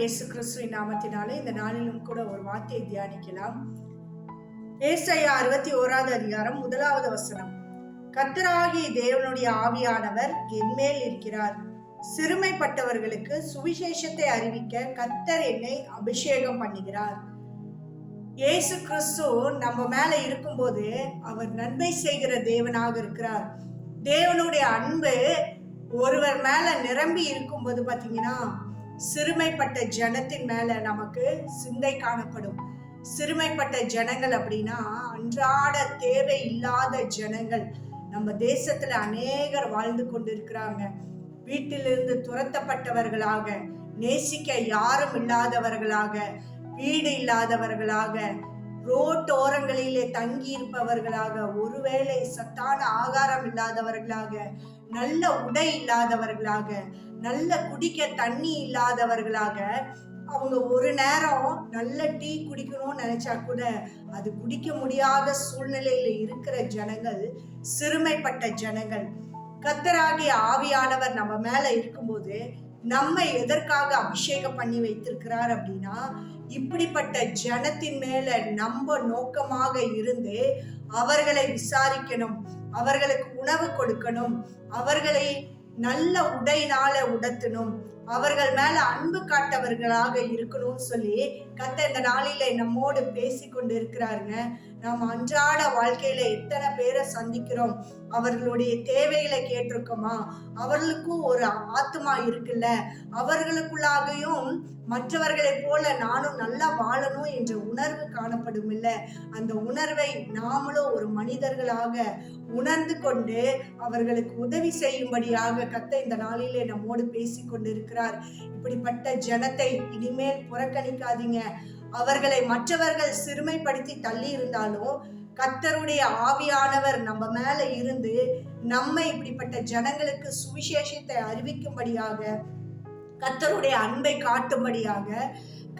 இயேசு கிறிஸ்துவின் நாமத்தினாலே இந்த நாளிலும் கூட ஒரு வார்த்தையை தியானிக்கலாம். ஏசாயா 61வது அதிகாரம் 1வது வசனம். கர்த்தராகிய தேவனுடைய ஆவியானவர் என்மேல் இருக்கிறார். சிறுமைப்பட்டவர்களுக்கு சுவிசேஷத்தை அறிவிக்க கர்த்தர் என்னை அபிஷேகம் பண்ணுகிறார். இயேசு கிறிஸ்து நம்ம மேல இருக்கும்போது அவர் நன்மை செய்கிற தேவனாக இருக்கிறார். தேவனுடைய அன்பு ஒருவர் மேல நிரம்பி இருக்கும்போது பாத்தீங்கன்னா, சிறுமைப்பட்ட ஜனத்தின் மேல நமக்கு சிந்தை காணப்படும். சிறுமைப்பட்ட ஜனங்கள் அப்படின்னா அன்றாட தேவை இல்லாத ஜனங்கள். நம்ம தேசத்துல அநேகர் வாழ்ந்து கொண்டிருக்கிறாங்க. வீட்டிலிருந்து துரத்தப்பட்டவர்களாக, நேசிக்க யாரும் இல்லாதவர்களாக, வீடு இல்லாதவர்களாக, ரோட்டோரங்களிலே தங்கி இருப்பவர்களாக, ஒருவேளை சத்தான ஆகாரம் இல்லாதவர்களாக, நல்ல உடை இல்லாதவர்களாக, நல்ல குடிக்க தண்ணி இல்லாதவர்களாக, அவங்க ஒரு நேரம் நல்ல டீ குடிக்கணும்னு நினைச்சா கூட அது குடிக்க முடியாத சூழ்நிலையில இருக்கிற ஜனங்கள் சிறுமைப்பட்ட ஜனங்கள். கர்த்தராகிய ஆவியானவர் நம்ம மேல இருக்கும்போது நம்மை எதற்காக அபிஷேகம் பண்ணி வைத்திருக்கிறார் அப்படின்னா, இப்படிப்பட்ட ஜனத்தின் மேல நம்ம நோக்கமாக இருந்து அவர்களை விசாரிக்கணும், அவர்களுக்கு உணவு கொடுக்கணும், அவர்களை நல்ல உடையினால உடுத்தணும், அவர்கள் மேல அன்பு காட்டவர்களாக இருக்கணும்னு சொல்லி கர்த்தர் இந்த நாளில நம்மோடு பேசி கொண்டு இருக்கிறாருங்க. நாம் அன்றாட வாழ்க்கையில எத்தனை பேரை சந்திக்கிறோம், அவர்களுடைய தேவைகளை கேட்டிருக்கோமா? அவர்களுக்கும் ஒரு ஆத்மா இருக்குல்ல, அவர்களுக்குள்ளாகையும் மற்றவர்களை போல நானும் நல்லா வாழணும் என்ற உணர்வு காணப்படும் இல்ல, அந்த உணர்வை நாமளும் ஒரு மனிதர்களாக உணர்ந்து கொண்டு அவர்களுக்கு உதவி செய்யும்படியாக கர்த்தர் இந்த நாளிலே நம்மோடு பேசி கொண்டிருக்கிறார். இப்படிப்பட்ட ஜனத்தை இனிமேல் புறக்கணிக்காதீங்க. அவர்களை மற்றவர்கள் சிறுமைப்படுத்தி தள்ளி இருந்தாலும் கர்த்தருடைய ஆவியானவர் நம்ம மேல இருந்து நம்மை இப்படிப்பட்ட ஜனங்களுக்கு சுவிசேஷத்தை அறிவிக்கும்படியாக, கர்த்தருடைய அன்பை காட்டும்படியாக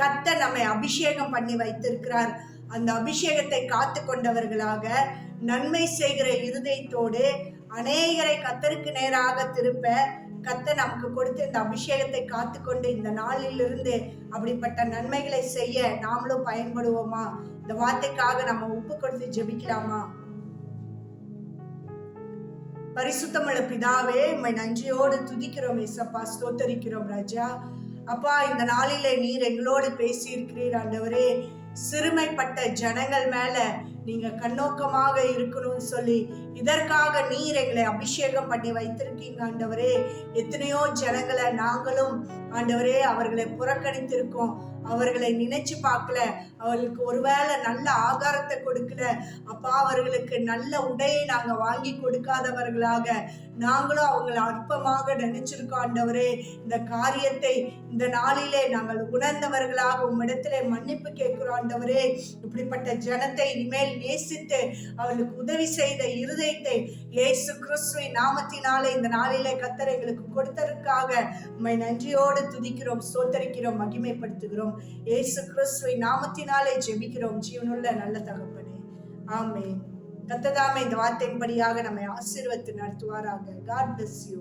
கர்த்தர் நம்மை அபிஷேகம் பண்ணி வைத்திருக்கிறார். அந்த அபிஷேகத்தை காத்து கொண்டவர்களாக, நன்மை செய்கிற இருதயத்தோடு அநேகரை கர்த்தருக்கு நேராக திருப்ப கர்த்தர் நமக்கு கொடுத்து இந்த அபிஷேகத்தை காத்துக்கொண்டு இந்த நாளிலிருந்து அப்படிப்பட்ட நன்மைகளை செய்ய நாமளும் பயன்படுவோமா? இந்த வார்த்தைக்காக நம்ம ஒப்பு கொடுத்து ஜெபிக்கலாமா? பரிசுத்தமுள்ள பிதாவே, உம்மை நன்றியோடு துதிக்கிறோம் ஏசப்பா, ஸ்தோத்தரிக்கிறோம் ராஜா. அப்பா, இந்த நாளிலே நீர் எங்களோடு பேசி இருக்கிறீர் ஆண்டவரே. சிறுமைப்பட்ட ஜனங்கள் மேல நீங்க கண்ணோக்கமாக இருக்கணும்னு சொல்லி இதற்காக நீர் எங்களை அபிஷேகம் பண்ணி வைத்திருக்கீங்க ஆண்டவரே. எத்தனையோ ஜனங்களை நாங்களும் ஆண்டவரே அவர்களை புறக்கணித்திருக்கோம், அவர்களை நினைச்சு பார்க்கல, அவர்களுக்கு ஒருவேளை நல்ல ஆகாரத்தை கொடுக்கல அப்பா, அவர்களுக்கு நல்ல உடையை நாங்க வாங்கி கொடுக்காதவர்களாக நாங்களும் அவங்களை அற்பமாக நினைச்சிருக்கோம் ஆண்டவரே. இந்த காரியத்தை இந்த நாளிலே நாங்கள் உணர்ந்தவர்களாக உம்மிடத்திலே மன்னிப்பு கேட்கிறோம் ஆண்டவரே. இப்படிப்பட்ட ஜனத்தை இனிமேல் நேசித்து அவர்களுக்கு உதவி செய்த இருதயத்தை இயேசு கிறிஸ்துவின் நாமத்தினாலே இந்த நாளிலே கர்த்தர் எங்களுக்கு கொடுத்ததற்காக உம்மை நன்றியோடு துதிக்கிறோம், ஸ்தோத்தரிக்கிறோம், மகிமைப்படுத்துகிறோம். இயேசு கிறிஸ்துவின் நாமத்தினாலே ஜெபிக்கிறோம் ஜீவனுள்ள நல்ல தகப்பனே, ஆமென். கர்த்தர் தாமே இந்த வார்த்தையின்படியாக நம்மை ஆசீர்வதித்து நடத்துவாராக. God bless you.